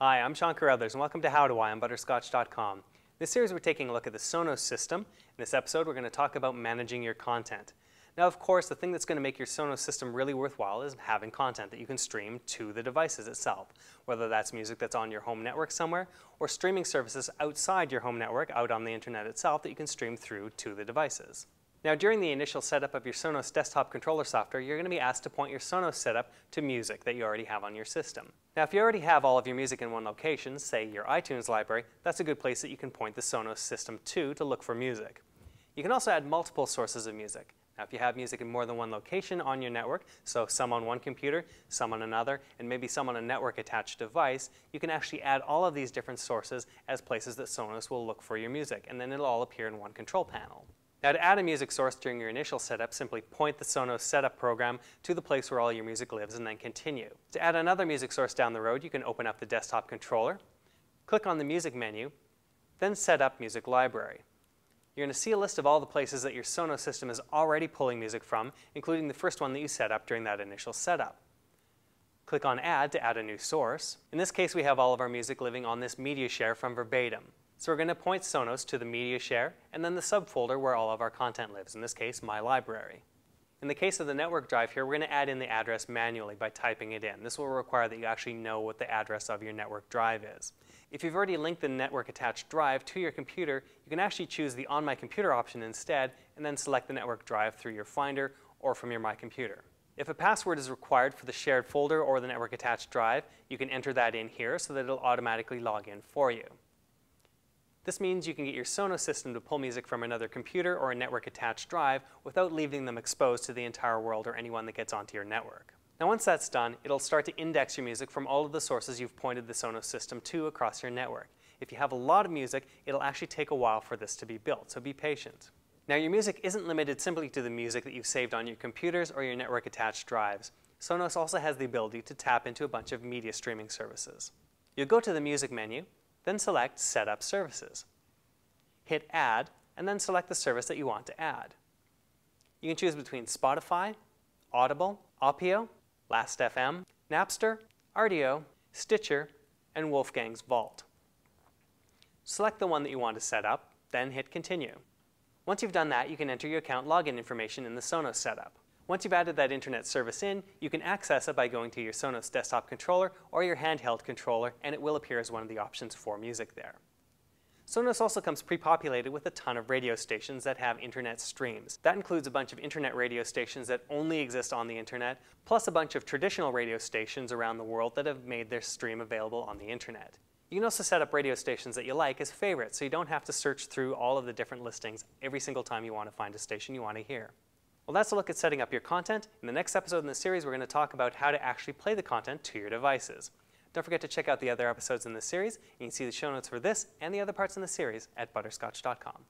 Hi, I'm Sean Carruthers, and welcome to How Do I on Butterscotch.com. In this series, we're taking a look at the Sonos system. In this episode, we're going to talk about managing your content. Now, of course, the thing that's going to make your Sonos system really worthwhile is having content that you can stream to the devices itself, whether that's music that's on your home network somewhere, or streaming services outside your home network, out on the internet itself, that you can stream through to the devices. Now, during the initial setup of your Sonos desktop controller software, you're going to be asked to point your Sonos setup to music that you already have on your system. Now, if you already have all of your music in one location, say your iTunes library, that's a good place that you can point the Sonos system to look for music. You can also add multiple sources of music. Now, if you have music in more than one location on your network, so some on one computer, some on another, and maybe some on a network-attached device, you can actually add all of these different sources as places that Sonos will look for your music, and then it'll all appear in one control panel. Now, to add a music source during your initial setup, simply point the Sonos setup program to the place where all your music lives and then continue. To add another music source down the road, you can open up the desktop controller, click on the music menu, then set up music library. You're going to see a list of all the places that your Sonos system is already pulling music from, including the first one that you set up during that initial setup. Click on Add to add a new source. In this case, we have all of our music living on this media share from Verbatim. So we're going to point Sonos to the media share and then the subfolder where all of our content lives, in this case, My Library. In the case of the network drive here, we're going to add in the address manually by typing it in. This will require that you actually know what the address of your network drive is. If you've already linked the network attached drive to your computer, you can actually choose the On My Computer option instead and then select the network drive through your Finder or from your My Computer. If a password is required for the shared folder or the network attached drive, you can enter that in here so that it'll automatically log in for you. This means you can get your Sonos system to pull music from another computer or a network-attached drive without leaving them exposed to the entire world or anyone that gets onto your network. Now, once that's done, it'll start to index your music from all of the sources you've pointed the Sonos system to across your network. If you have a lot of music, it'll actually take a while for this to be built, so be patient. Now, your music isn't limited simply to the music that you've saved on your computers or your network-attached drives. Sonos also has the ability to tap into a bunch of media streaming services. You'll go to the Music menu, then select Set Up Services. Hit Add, and then select the service that you want to add. You can choose between Spotify, Audible, Opio, Last.fm, Napster, Rdio, Stitcher, and Wolfgang's Vault. Select the one that you want to set up, then hit Continue. Once you've done that, you can enter your account login information in the Sonos setup. Once you've added that internet service in, you can access it by going to your Sonos desktop controller or your handheld controller, and it will appear as one of the options for music there. Sonos also comes pre-populated with a ton of radio stations that have internet streams. That includes a bunch of internet radio stations that only exist on the internet, plus a bunch of traditional radio stations around the world that have made their stream available on the internet. You can also set up radio stations that you like as favorites, so you don't have to search through all of the different listings every single time you want to find a station you want to hear. Well, that's a look at setting up your content. In the next episode in the series, we're going to talk about how to actually play the content to your devices. Don't forget to check out the other episodes in this series. You can see the show notes for this and the other parts in the series at butterscotch.com.